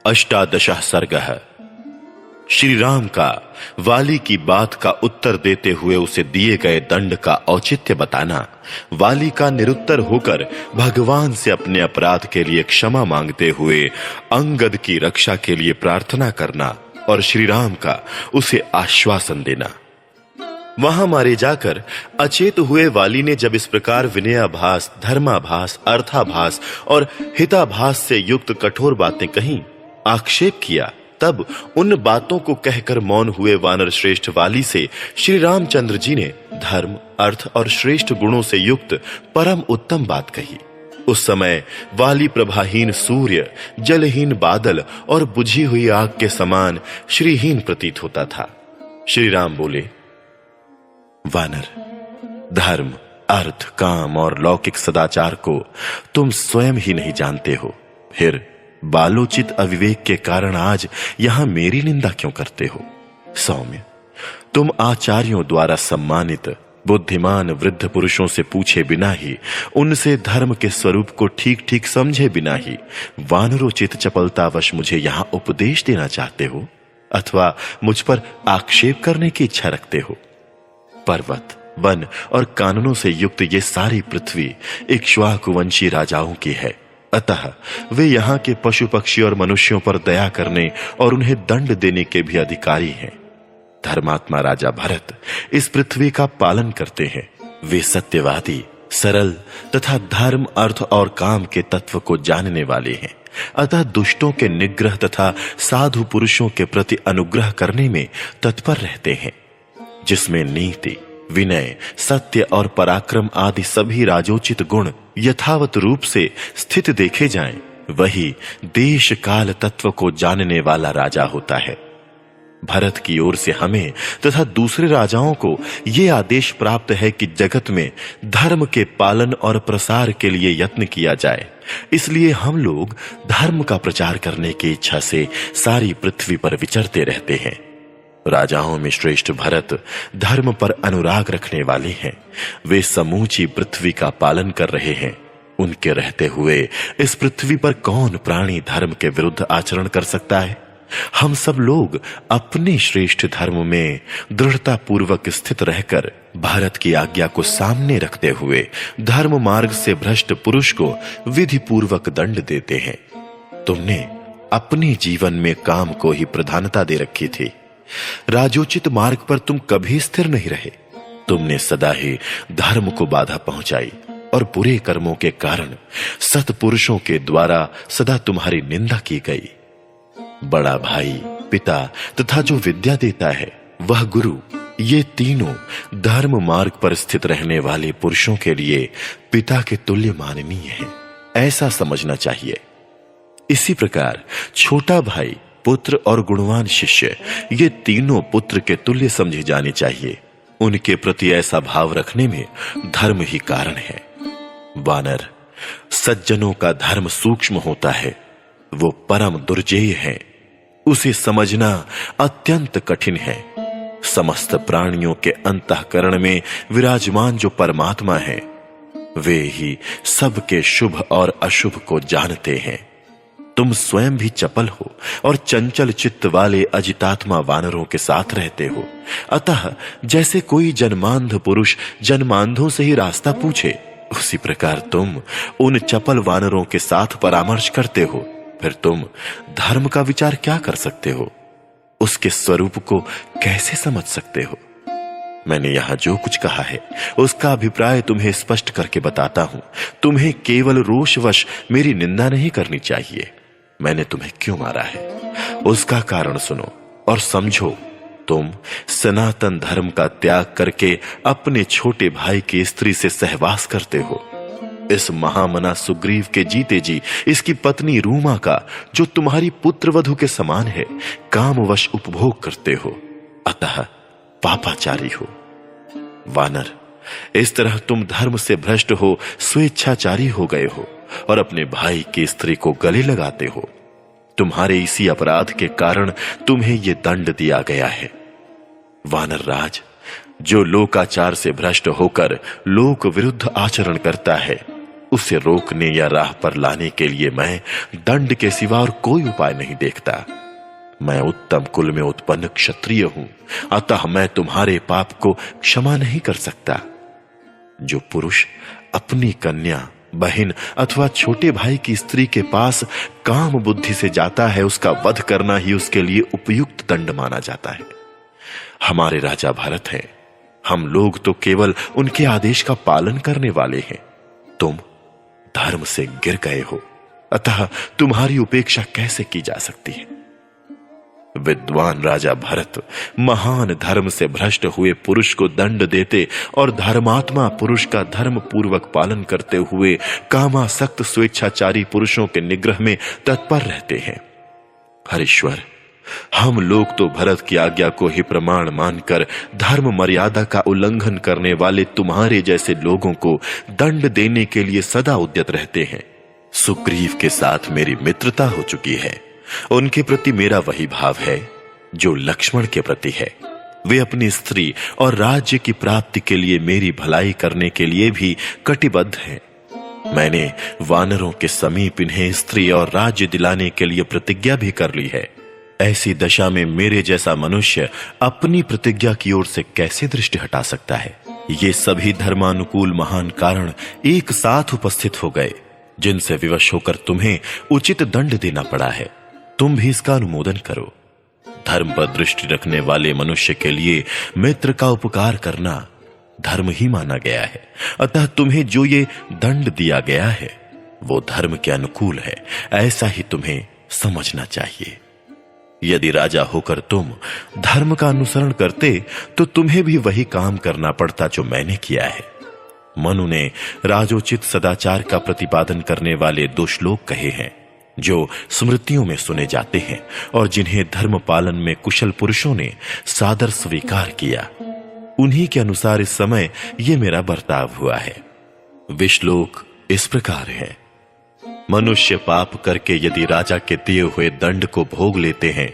अष्टादशः सर्गः। श्री राम का वाली की बात का उत्तर देते हुए उसे दिए गए दंड का औचित्य बताना, वाली का निरुत्तर होकर भगवान से अपने अपराध के लिए क्षमा मांगते हुए अंगद की रक्षा के लिए प्रार्थना करना और श्री राम का उसे आश्वासन देना। वहां मारे जाकर अचेत हुए वाली ने जब इस प्रकार विनयाभास, धर्माभास, अर्थाभास और हिताभास से युक्त कठोर बातें कहीं, आक्षेप किया, तब उन बातों को कहकर मौन हुए वानर श्रेष्ठ वाली से श्री रामचंद्र जी ने धर्म, अर्थ और श्रेष्ठ गुणों से युक्त परम उत्तम बात कही। उस समय वाली प्रभाहीन सूर्य, जलहीन बादल और बुझी हुई आग के समान श्रीहीन प्रतीत होता था। श्री राम बोले, वानर, धर्म, अर्थ, काम और लौकिक सदाचार को तुम स्वयं ही नहीं जानते हो, फिर बालोचित अविवेक के कारण आज यहां मेरी निंदा क्यों करते हो? सौम्य, तुम आचार्यों द्वारा सम्मानित बुद्धिमान वृद्ध पुरुषों से पूछे बिना ही, उनसे धर्म के स्वरूप को ठीक ठीक समझे बिना ही वानरोचित चपलतावश मुझे यहां उपदेश देना चाहते हो अथवा मुझ पर आक्षेप करने की इच्छा रखते हो? पर्वत, वन और कानूनों से युक्त ये सारी पृथ्वी इक्ष्वाकुवंशी राजाओं की है, अतः वे यहाँ के पशु पक्षी और मनुष्यों पर दया करने और उन्हें दंड देने के भी अधिकारी हैं। धर्मात्मा राजा भरत इस पृथ्वी का पालन करते हैं। वे सत्यवादी, सरल तथा धर्म, अर्थ और काम के तत्व को जानने वाले हैं, अतः दुष्टों के निग्रह तथा साधु पुरुषों के प्रति अनुग्रह करने में तत्पर रहते हैं। जिसमें नीति, विनय, सत्य और पराक्रम आदि सभी राजोचित गुण यथावत रूप से स्थित देखे जाएं, वही देश काल तत्व को जानने वाला राजा होता है। भरत की ओर से हमें तथा दूसरे राजाओं को यह आदेश प्राप्त है कि जगत में धर्म के पालन और प्रसार के लिए यत्न किया जाए। इसलिए हम लोग धर्म का प्रचार करने की इच्छा से सारी पृथ्वी पर विचरते रहते हैं। राजाओं में श्रेष्ठ भरत धर्म पर अनुराग रखने वाले हैं। वे समूची पृथ्वी का पालन कर रहे हैं। उनके रहते हुए इस पृथ्वी पर कौन प्राणी धर्म के विरुद्ध आचरण कर सकता है? हम सब लोग अपने श्रेष्ठ धर्म में दृढ़ता पूर्वक स्थित रहकर भारत की आज्ञा को सामने रखते हुए धर्म मार्ग से भ्रष्ट पुरुष को विधि पूर्वक दंड देते हैं। तुमने अपने जीवन में काम को ही प्रधानता दे रखी थी। राजोचित मार्ग पर तुम कभी स्थिर नहीं रहे। तुमने सदा ही धर्म को बाधा पहुंचाई और बुरे कर्मों के कारण सत्पुरुषों के द्वारा सदा तुम्हारी निंदा की गई। बड़ा भाई, पिता तथा जो विद्या देता है वह गुरु, ये तीनों धर्म मार्ग पर स्थित रहने वाले पुरुषों के लिए पिता के तुल्य माननीय है, ऐसा समझना चाहिए। इसी प्रकार छोटा भाई, पुत्र और गुणवान शिष्य, ये तीनों पुत्र के तुल्य समझे जाने चाहिए। उनके प्रति ऐसा भाव रखने में धर्म ही कारण है। वानर, सज्जनों का धर्म सूक्ष्म होता है, वो परम दुर्जेय है, उसे समझना अत्यंत कठिन है। समस्त प्राणियों के अंतःकरण में विराजमान जो परमात्मा है, वे ही सबके शुभ और अशुभ को जानते हैं। तुम स्वयं भी चपल हो और चंचल चित्त वाले अजितात्मा वानरों के साथ रहते हो। अतः जैसे कोई जन्मांध पुरुष जन्मांधों से ही रास्ता पूछे, उसी प्रकार तुम उन चपल वानरों के साथ परामर्श करते हो। फिर तुम धर्म का विचार क्या कर सकते हो? उसके स्वरूप को कैसे समझ सकते हो? मैंने यहां जो कुछ कहा है उसका अभिप्राय तुम्हें स्पष्ट करके बताता हूं। तुम्हें केवल रोषवश मेरी निंदा नहीं करनी चाहिए। मैंने तुम्हें क्यों मारा है उसका कारण सुनो और समझो। तुम सनातन धर्म का त्याग करके अपने छोटे भाई की स्त्री से सहवास करते हो। इस महामना सुग्रीव के जीते जी इसकी पत्नी रूमा का, जो तुम्हारी पुत्रवधू के समान है, कामवश उपभोग करते हो, अतः पापाचारी हो। वानर, इस तरह तुम धर्म से भ्रष्ट हो स्वेच्छाचारी हो गए हो और अपने भाई की स्त्री को गले लगाते हो। तुम्हारे इसी अपराध के कारण तुम्हें यह दंड दिया गया है। वानर राज, जो लोकाचार से भ्रष्ट होकर लोक विरुद्ध आचरण करता है, उसे रोकने या राह पर लाने के लिए मैं दंड के सिवा और कोई उपाय नहीं देखता। मैं उत्तम कुल में उत्पन्न क्षत्रिय हूं, अतः मैं तुम्हारे पाप को क्षमा नहीं कर सकता। जो पुरुष अपनी कन्या, बहन अथवा छोटे भाई की स्त्री के पास काम बुद्धि से जाता है, उसका वध करना ही उसके लिए उपयुक्त दंड माना जाता है। हमारे राजा भरत हैं, हम लोग तो केवल उनके आदेश का पालन करने वाले हैं। तुम धर्म से गिर गए हो, अतः तुम्हारी उपेक्षा कैसे की जा सकती है। विद्वान राजा भरत महान धर्म से भ्रष्ट हुए पुरुष को दंड देते और धर्मात्मा पुरुष का धर्म पूर्वक पालन करते हुए कामासक्त स्वेच्छाचारी पुरुषों के निग्रह में तत्पर रहते हैं। हरीश्वर, हम लोग तो भरत की आज्ञा को ही प्रमाण मानकर धर्म मर्यादा का उल्लंघन करने वाले तुम्हारे जैसे लोगों को दंड देने के लिए सदा उद्यत रहते हैं। सुग्रीव के साथ मेरी मित्रता हो चुकी है, उनके प्रति मेरा वही भाव है जो लक्ष्मण के प्रति है। वे अपनी स्त्री और राज्य की प्राप्ति के लिए मेरी भलाई करने के लिए भी कटिबद्ध हैं। मैंने वानरों के समीप इन्हें स्त्री और राज्य दिलाने के लिए प्रतिज्ञा भी कर ली है। ऐसी दशा में मेरे जैसा मनुष्य अपनी प्रतिज्ञा की ओर से कैसे दृष्टि हटा सकता है। ये सभी धर्मानुकूल महान कारण एक साथ उपस्थित हो गए, जिनसे विवश होकर तुम्हें उचित दंड देना पड़ा है। तुम भी इसका अनुमोदन करो। धर्म पर दृष्टि रखने वाले मनुष्य के लिए मित्र का उपकार करना धर्म ही माना गया है, अतः तुम्हें जो ये दंड दिया गया है वो धर्म के अनुकूल है, ऐसा ही तुम्हें समझना चाहिए। यदि राजा होकर तुम धर्म का अनुसरण करते तो तुम्हें भी वही काम करना पड़ता जो मैंने किया है। मनु ने राजोचित सदाचार का प्रतिपादन करने वाले 2 श्लोक कहे हैं, जो स्मृतियों में सुने जाते हैं और जिन्हें धर्म पालन में कुशल पुरुषों ने सादर स्वीकार किया। उन्हीं के अनुसार इस समय यह मेरा बर्ताव हुआ है। वे श्लोक इस प्रकार है। मनुष्य पाप करके यदि राजा के दिए हुए दंड को भोग लेते हैं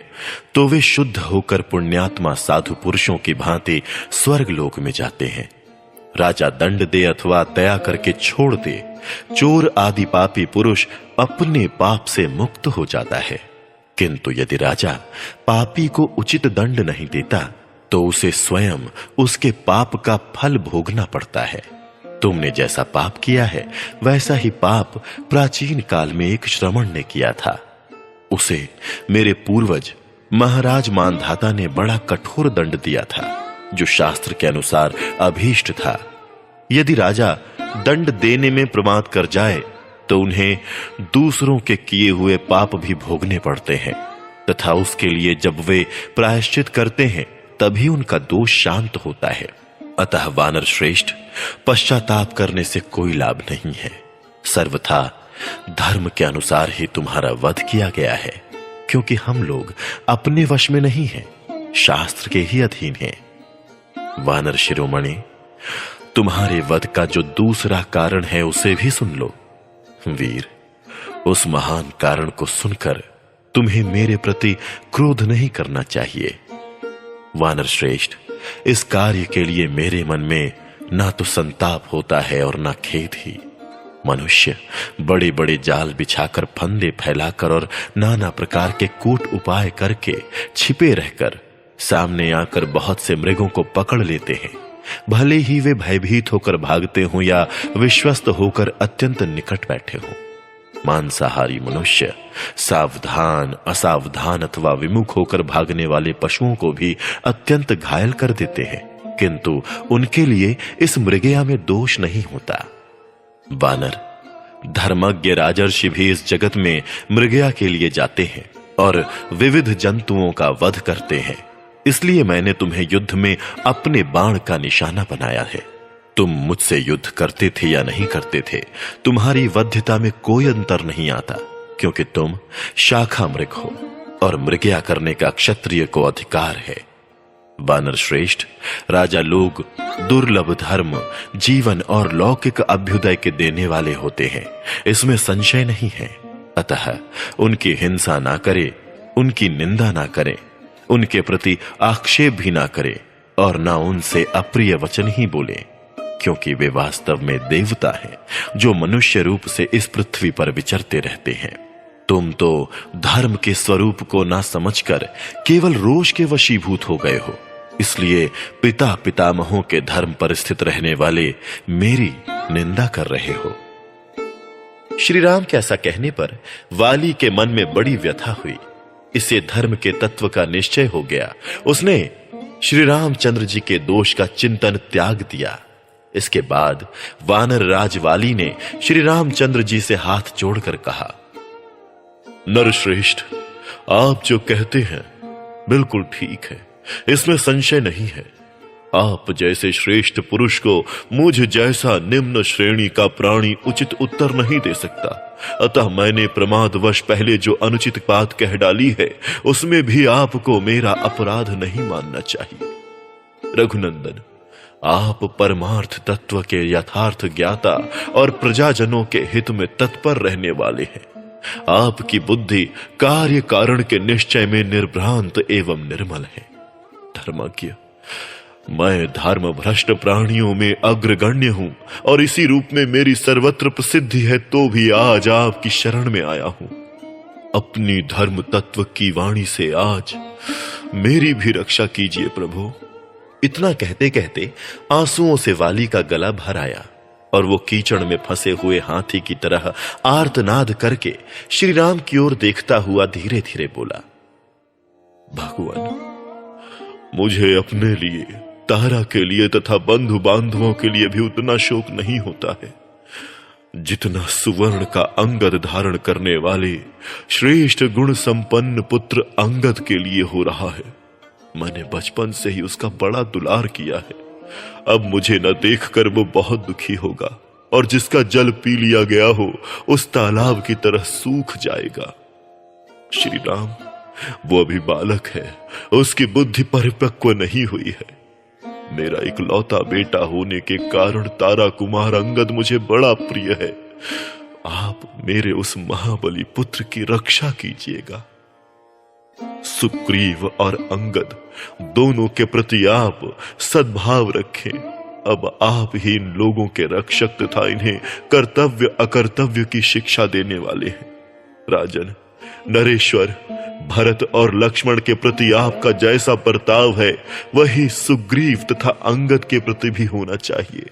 तो वे शुद्ध होकर पुण्यात्मा साधु पुरुषों की भांति स्वर्ग लोक में जाते हैं। राजा दंड दे अथवा दया करके छोड़ दे, चोर आदि पापी पुरुष अपने पाप से मुक्त हो जाता है। किंतु यदि राजा पापी को उचित दंड नहीं देता तो उसे स्वयं उसके पाप का फल भोगना पड़ता है। तुमने जैसा पाप किया है वैसा ही पाप प्राचीन काल में एक श्रमण ने किया था। उसे मेरे पूर्वज महाराज मानधाता ने बड़ा कठोर दंड दिया था, जो शास्त्र के अनुसार अभीष्ट था। यदि राजा दंड देने में प्रमाद कर जाए तो उन्हें दूसरों के किए हुए पाप भी भोगने पड़ते हैं, तथा उसके लिए जब वे प्रायश्चित करते हैं तभी उनका दोष शांत होता है। अतः वानर श्रेष्ठ, पश्चाताप करने से कोई लाभ नहीं है। सर्वथा धर्म के अनुसार ही तुम्हारा वध किया गया है, क्योंकि हम लोग अपने वश में नहीं हैं, शास्त्र के ही अधीन हैं। वानर शिरोमणि, तुम्हारे वध का जो दूसरा कारण है उसे भी सुन लो। वीर, उस महान कारण को सुनकर तुम्हें मेरे प्रति क्रोध नहीं करना चाहिए। वानर श्रेष्ठ, इस कार्य के लिए मेरे मन में ना तो संताप होता है और ना खेद ही। मनुष्य बड़े बड़े जाल बिछाकर, फंदे फैलाकर और नाना प्रकार के कूट उपाय करके छिपे रहकर सामने आकर बहुत से मृगों को पकड़ लेते हैं, भले ही वे भयभीत होकर भागते हों या विश्वस्त होकर अत्यंत निकट बैठे हों। मांसाहारी मनुष्य सावधान, असावधान अथवा विमुख होकर भागने वाले पशुओं को भी अत्यंत घायल कर देते हैं, किंतु उनके लिए इस मृगया में दोष नहीं होता। वानर, धर्मज्ञ राजर्षि भी इस जगत में मृगया के लिए जाते हैं और विविध जंतुओं का वध करते हैं। इसलिए मैंने तुम्हें युद्ध में अपने बाण का निशाना बनाया है। तुम मुझसे युद्ध करते थे या नहीं करते थे, तुम्हारी वध्यता में कोई अंतर नहीं आता, क्योंकि तुम शाखा मृग हो और मृगया करने का क्षत्रिय को अधिकार है। वानर श्रेष्ठ, राजा लोग दुर्लभ धर्म, जीवन और लौकिक अभ्युदय के देने वाले होते हैं, इसमें संशय नहीं है। अतः उनकी हिंसा ना करे, उनकी निंदा ना करें, उनके प्रति आक्षेप भी ना करे और ना उनसे अप्रिय वचन ही बोले। क्योंकि वे वास्तव में देवता हैं जो मनुष्य रूप से इस पृथ्वी पर विचरते रहते हैं। तुम तो धर्म के स्वरूप को ना समझकर केवल रोष के वशीभूत हो गए हो, इसलिए पिता पितामहों के धर्म पर स्थित रहने वाले मेरी निंदा कर रहे हो। श्री राम के ऐसा कहने पर वाली के मन में बड़ी व्यथा हुई। इसे धर्म के तत्व का निश्चय हो गया। उसने श्री रामचंद्र जी के दोष का चिंतन त्याग दिया। इसके बाद वानर राज वाली ने श्री रामचंद्र जी से हाथ जोड़कर कहा, नरश्रेष्ठ, आप जो कहते हैं बिल्कुल ठीक है, इसमें संशय नहीं है। आप जैसे श्रेष्ठ पुरुष को मुझ जैसा निम्न श्रेणी का प्राणी उचित उत्तर नहीं दे सकता, अतः मैंने प्रमादवश पहले जो अनुचित बात कह डाली है उसमें भी आपको मेरा अपराध नहीं मानना चाहिए। रघुनंदन, आप परमार्थ तत्व के यथार्थ ज्ञाता और प्रजाजनों के हित में तत्पर रहने वाले हैं। आपकी बुद्धि कार्य कारण के निश्चय में निर्भ्रांत एवं निर्मल है। धर्मज्ञ, मैं धर्म भ्रष्ट प्राणियों में अग्रगण्य हूं और इसी रूप में मेरी सर्वत्र प्रसिद्धि है, तो भी आज आपकी शरण में आया हूं। अपनी धर्म तत्व की वाणी से आज मेरी भी रक्षा कीजिए प्रभु। इतना कहते कहते आंसुओं से वाली का गला भर आया और वो कीचड़ में फंसे हुए हाथी की तरह आर्तनाद करके श्री राम की ओर देखता हुआ धीरे धीरे बोला, भगवान, मुझे अपने लिए, तारा के लिए तथा बंधु बांधवों के लिए भी उतना शोक नहीं होता है जितना सुवर्ण का अंगद धारण करने वाले श्रेष्ठ गुण संपन्न पुत्र अंगद के लिए हो रहा है। मैंने बचपन से ही उसका बड़ा दुलार किया है। अब मुझे न देखकर वो बहुत दुखी होगा और जिसका जल पी लिया गया हो उस तालाब की तरह सूख जाएगा। श्री राम, वो अभी बालक है, उसकी बुद्धि परिपक्व नहीं हुई है। मेरा इकलौता बेटा होने के कारण तारा कुमार अंगद मुझे बड़ा प्रिय है। आप मेरे उस महाबली पुत्र की रक्षा कीजिएगा। सुग्रीव और अंगद दोनों के प्रति आप सद्भाव रखें। अब आप ही इन लोगों के रक्षक तथा इन्हें कर्तव्य अकर्तव्य की शिक्षा देने वाले हैं। राजन, नरेश्वर, भरत और लक्ष्मण के प्रति आपका जैसा बर्ताव है वही सुग्रीव तथा अंगद के प्रति भी होना चाहिए।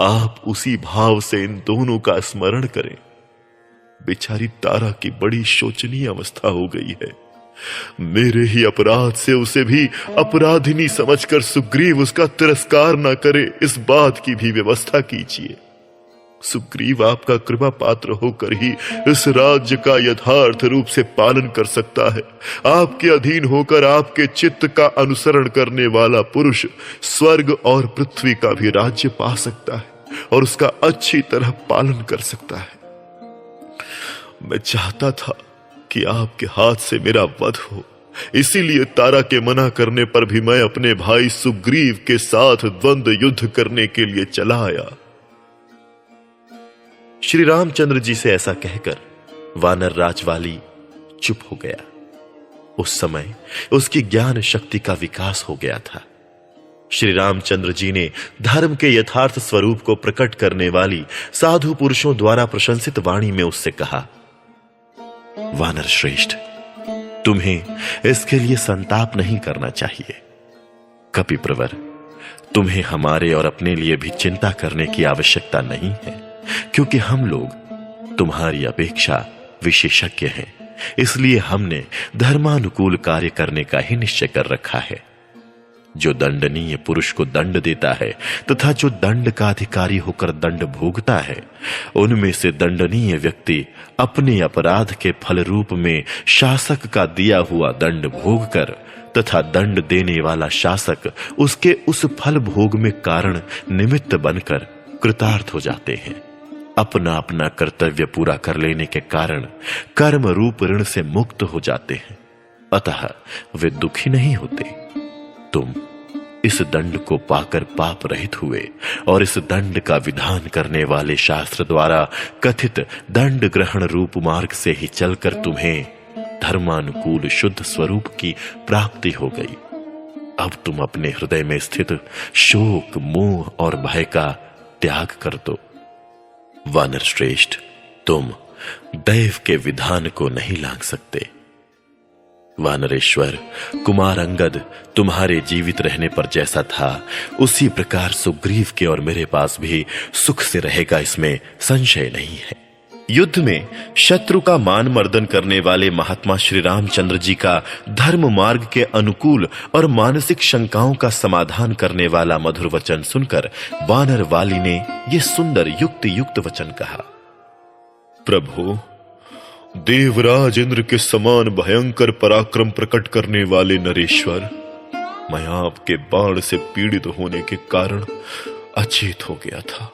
आप उसी भाव से इन दोनों का स्मरण करें। बेचारी तारा की बड़ी शोचनीय अवस्था हो गई है। मेरे ही अपराध से उसे भी अपराधिनी समझकर सुग्रीव उसका तिरस्कार न करे, इस बात की भी व्यवस्था कीजिए। सुग्रीव आपका कृपा पात्र होकर ही इस राज्य का यथार्थ रूप से पालन कर सकता है। आपके अधीन होकर आपके चित्त का अनुसरण करने वाला पुरुष स्वर्ग और पृथ्वी का भी राज्य पा सकता है और उसका अच्छी तरह पालन कर सकता है। मैं चाहता था कि आपके हाथ से मेरा वध हो, इसीलिए तारा के मना करने पर भी मैं अपने भाई सुग्रीव के साथ द्वंद्व युद्ध करने के लिए चला आया। श्री रामचंद्र जी से ऐसा कहकर वानर राजवाली चुप हो गया। उस समय उसकी ज्ञान शक्ति का विकास हो गया था। श्री रामचंद्र जी ने धर्म के यथार्थ स्वरूप को प्रकट करने वाली साधु पुरुषों द्वारा प्रशंसित वाणी में उससे कहा, वानर श्रेष्ठ, तुम्हें इसके लिए संताप नहीं करना चाहिए। कपिप्रवर, तुम्हें हमारे और अपने लिए भी चिंता करने की आवश्यकता नहीं है, क्योंकि हम लोग तुम्हारी अपेक्षा विशेषज्ञ हैं। इसलिए हमने धर्मानुकूल कार्य करने का ही निश्चय कर रखा है। जो दंडनीय पुरुष को दंड देता है तथा जो दंड का अधिकारी होकर दंड भोगता है, उनमें से दंडनीय व्यक्ति अपने अपराध के फल रूप में शासक का दिया हुआ दंड भोगकर तथा दंड देने वाला शासक उसके उस फल भोग में कारण निमित्त बनकर कृतार्थ हो जाते हैं। अपना अपना कर्तव्य पूरा कर लेने के कारण कर्म रूप ऋण से मुक्त हो जाते हैं, अतः वे दुखी नहीं होते। तुम इस दंड को पाकर पाप रहित हुए और इस दंड का विधान करने वाले शास्त्र द्वारा कथित दंड ग्रहण रूप मार्ग से ही चलकर तुम्हें धर्मानुकूल शुद्ध स्वरूप की प्राप्ति हो गई। अब तुम अपने हृदय में स्थित शोक, मोह और भय का त्याग कर दो। वानर श्रेष्ठ, तुम दैव के विधान को नहीं लांघ सकते। वानरेश्वर, कुमार अंगद तुम्हारे जीवित रहने पर जैसा था उसी प्रकार सुग्रीव के और मेरे पास भी सुख से रहेगा, इसमें संशय नहीं है। युद्ध में शत्रु का मान मर्दन करने वाले महात्मा श्री रामचंद्र जी का धर्म मार्ग के अनुकूल और मानसिक शंकाओं का समाधान करने वाला मधुर वचन सुनकर वानर वाली ने यह सुंदर युक्त वचन कहा। प्रभु, देवराज इंद्र के समान भयंकर पराक्रम प्रकट करने वाले नरेश्वर, मैं आपके बाण से पीड़ित होने के कारण अचेत हो गया था।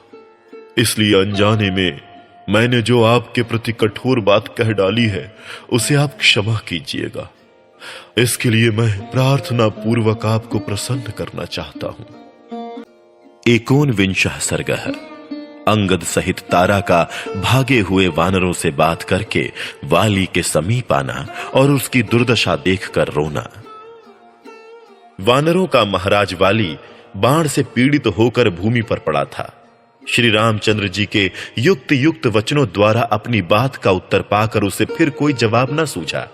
इसलिए अनजाने में मैंने जो आपके प्रति कठोर बात कह डाली है उसे आप क्षमा कीजिएगा। इसके लिए मैं प्रार्थना पूर्वक आपको प्रसन्न करना चाहता हूं। एकोनविंशः सर्गः। अंगद सहित तारा का भागे हुए वानरों से बात करके वाली के समीप आना और उसकी दुर्दशा देखकर रोना। वानरों का महाराज वाली बाण से पीड़ित होकर भूमि पर पड़ा था। श्री रामचंद्र जी के युक्त वचनों द्वारा अपनी बात का उत्तर पाकर उसे फिर कोई जवाब न सूझा।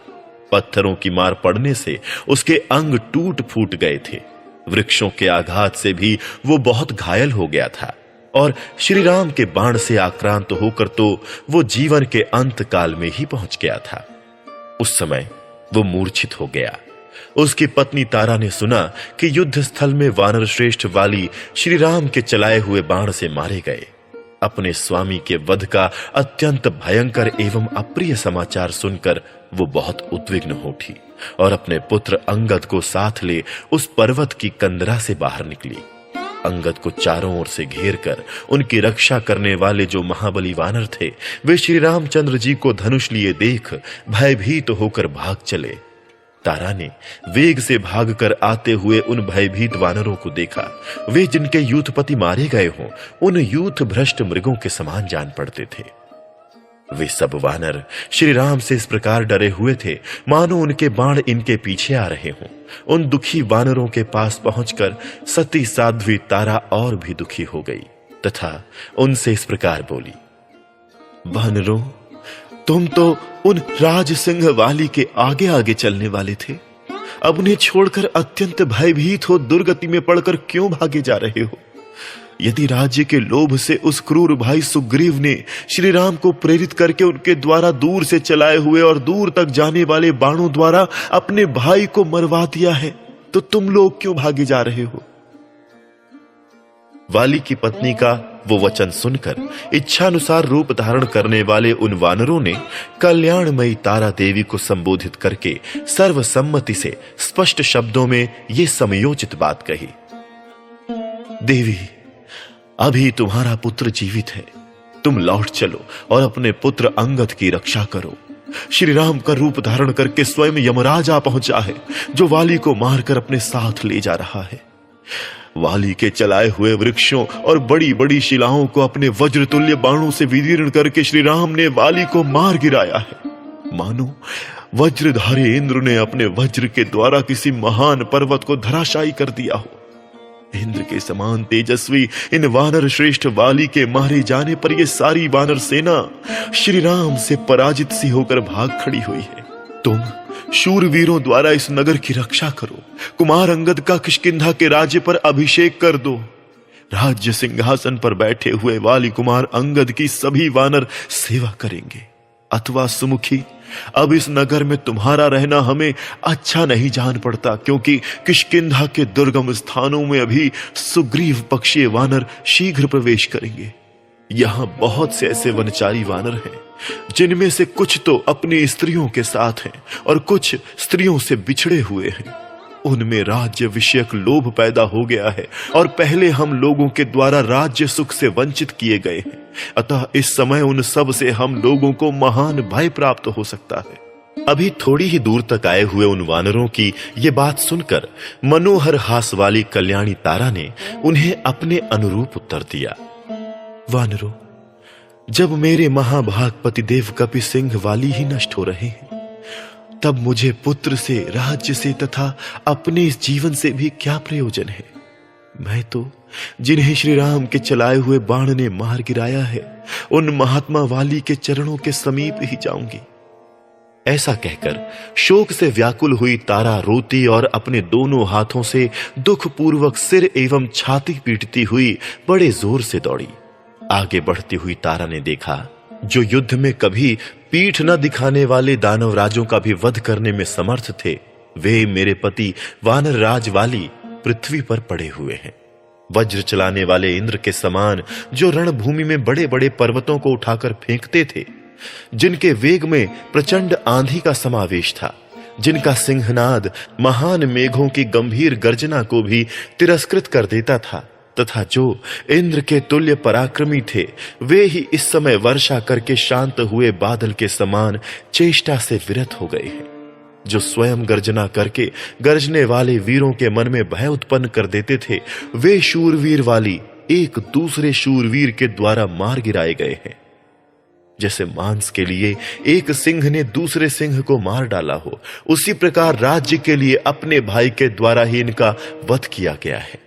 पत्थरों की मार पड़ने से उसके अंग टूट फूट गए थे। वृक्षों के आघात से भी वो बहुत घायल हो गया था और श्री राम के बाण से आक्रांत होकर तो वो जीवन के अंत काल में ही पहुंच गया था। उस समय वो मूर्छित हो गया। उसकी पत्नी तारा ने सुना कि युद्ध स्थल में वानर श्रेष्ठ वाली श्री राम के चलाए हुए बाण से मारे गए। अपने स्वामी के वध का अत्यंत भयंकर एवं अप्रिय समाचार सुनकर वो बहुत उद्विग्न हो उठी और अपने पुत्र अंगद को साथ ले उस पर्वत की कंदरा से बाहर निकली। अंगद को चारों ओर से घेर कर उनकी रक्षा करने वाले जो महाबली वानर थे वे श्री रामचंद्र जी को धनुष लिए देख भयभीत होकर भाग चले। तारा ने वेग से भागकर आते हुए उन भयभीत वानरों को देखा। वे जिनके यूथपति मारे गए हों उन यूथ भ्रष्ट मृगों के समान जान पड़ते थे। वे सब वानर श्री राम से इस प्रकार डरे हुए थे मानो उनके बाण इनके पीछे आ रहे हों। उन दुखी वानरों के पास पहुंचकर सती साध्वी तारा और भी दुखी हो गई तथा उनसे इस प्रकार बोली, वानरों, तुम तो उन राज सिंह वाली के आगे आगे चलने वाले थे, अब उन्हें छोड़कर अत्यंत भयभीत हो दुर्गति में पड़कर क्यों भागे जा रहे हो? यदि राज्य के लोभ से उस क्रूर भाई सुग्रीव ने श्री राम को प्रेरित करके उनके द्वारा दूर से चलाए हुए और दूर तक जाने वाले बाणों द्वारा अपने भाई को मरवा दिया है, तो तुम लोग क्यों भागे जा रहे हो? वाली की पत्नी का वो वचन सुनकर इच्छानुसार रूप धारण करने वाले उन वानरों ने कल्याणमयी तारा देवी को संबोधित करके सर्वसम्मति से स्पष्ट शब्दों में ये समयोचित बात कही, देवी, अभी तुम्हारा पुत्र जीवित है, तुम लौट चलो और अपने पुत्र अंगद की रक्षा करो। श्री राम का रूप धारण करके स्वयं यमराज आ पहुंचा है जो वाली को मारकर अपने साथ ले जा रहा है। वाली के चलाए हुए वृक्षों और बड़ी बड़ी शिलाओं को अपने वज्रतुल्य बाणों से विदीर्ण करके श्री राम ने वाली को मार गिराया है। मानो वज्रधारी इंद्र ने अपने वज्र के द्वारा किसी महान पर्वत को धराशायी कर दिया हो। इंद्र के समान तेजस्वी इन वानर श्रेष्ठ वाली के मारे जाने पर यह सारी वानर सेना श्री राम से पराजित सी होकर भाग खड़ी हुई है। तुम शूरवीरों द्वारा इस नगर की रक्षा करो, कुमार अंगद का किष्किंधा के राज्य पर अभिषेक कर दो। राज्य सिंहासन पर बैठे हुए वाली कुमार अंगद की सभी वानर सेवा करेंगे। अथवा सुमुखी, अब इस नगर में तुम्हारा रहना हमें अच्छा नहीं जान पड़ता, क्योंकि किष्किंधा के दुर्गम स्थानों में अभी सुग्रीव पक्षीय वानर शीघ्र प्रवेश करेंगे। यहां बहुत से ऐसे वनचारी वानर हैं जिनमें से कुछ तो अपनी स्त्रियों के साथ हैं और कुछ स्त्रियों से बिछड़े हुए हैं। उनमें राज्य विषयक लोभ पैदा हो गया है और पहले हम लोगों के द्वारा राज्य सुख से वंचित किए गए हैं। अतः इस समय उन सब से हम लोगों को महान भय प्राप्त हो सकता है। अभी थोड़ी ही दूर तक आए हुए उन वानरों की ये बात सुनकर मनोहर हास वाली कल्याणी तारा ने उन्हें अपने अनुरूप उत्तर दिया, वानरों, जब मेरे महाभाग पतिदेव कपि सिंह वाली ही नष्ट हो रहे हैं, तब मुझे पुत्र से, राज्य से तथा अपने इस जीवन से भी क्या प्रयोजन है? मैं तो जिन्हें श्री राम के चलाए हुए बाण ने मार गिराया है, उन महात्मा वाली के चरणों के समीप ही जाऊंगी। ऐसा कहकर शोक से व्याकुल हुई तारा रोती और अपने दोनों हाथों से दुखपूर्वक सिर एवं छाती पीटती हुई बड़े जोर से दौड़ी। आगे बढ़ती हुई तारा ने देखा, जो युद्ध में कभी पीठ न दिखाने वाले दानवराजों का भी वध करने में समर्थ थे, वे मेरे पति वानर राज वाली पृथ्वी पर पड़े हुए हैं। वज्र चलाने वाले इंद्र के समान, जो रणभूमि में बड़े बड़े पर्वतों को उठाकर फेंकते थे, जिनके वेग में प्रचंड आंधी का समावेश था, जिनका सिंहनाद महान मेघों की गंभीर गर्जना को भी तिरस्कृत कर देता था, तथा जो इंद्र के तुल्य पराक्रमी थे, वे ही इस समय वर्षा करके शांत हुए बादल के समान चेष्टा से विरत हो गए हैं। जो स्वयं गर्जना करके गर्जने वाले वीरों के मन में भय उत्पन्न कर देते थे, वे शूरवीर वाली एक दूसरे शूरवीर के द्वारा मार गिराए गए हैं। जैसे मांस के लिए एक सिंह ने दूसरे सिंह को मार डाला हो, उसी प्रकार राज्य के लिए अपने भाई के द्वारा ही इनका वध किया गया है।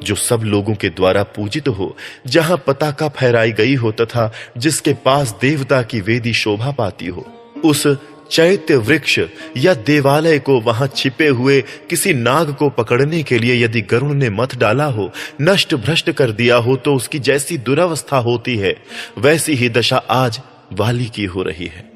जो सब लोगों के द्वारा पूजित हो, जहां पताका फहराई गई हो तथा जिसके पास देवता की वेदी शोभा पाती हो, उस चैत्य वृक्ष या देवालय को वहां छिपे हुए किसी नाग को पकड़ने के लिए यदि गरुण ने मत डाला हो, नष्ट भ्रष्ट कर दिया हो, तो उसकी जैसी दुरावस्था होती है, वैसी ही दशा आज वाली की हो रही है।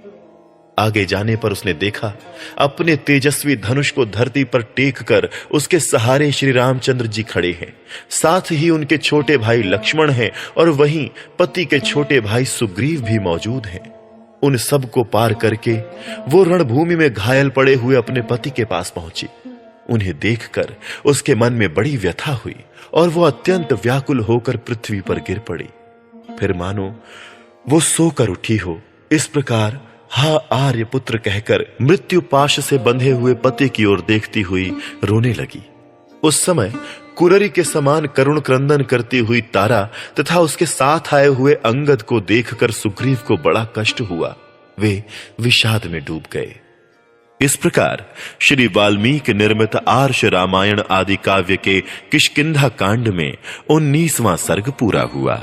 आगे जाने पर उसने देखा, अपने तेजस्वी धनुष को धरती पर टेक कर उसके सहारे श्री रामचंद्र जी खड़े हैं, साथ ही उनके छोटे भाई लक्ष्मण हैं और वहीं पति के छोटे भाई सुग्रीव भी मौजूद हैं। उन सब को पार करके वो रणभूमि में घायल पड़े हुए अपने पति के पास पहुंची। उन्हें देखकर उसके मन में बड़ी व्यथा हुई और वो अत्यंत व्याकुल होकर पृथ्वी पर गिर पड़ी। फिर मानो वो सोकर उठी हो, इस प्रकार हा आर्य पुत्र कहकर मृत्यु पाश से बंधे हुए पति की ओर देखती हुई रोने लगी। उस समय कुररी के समान करुण क्रंदन करती हुई तारा तथा उसके साथ आए हुए अंगद को देखकर सुग्रीव को बड़ा कष्ट हुआ। वे विषाद में डूब गए। इस प्रकार श्री वाल्मीकि निर्मित आर्ष रामायण आदि काव्य के किष्किंधा कांड में 19वां सर्ग पूरा हुआ।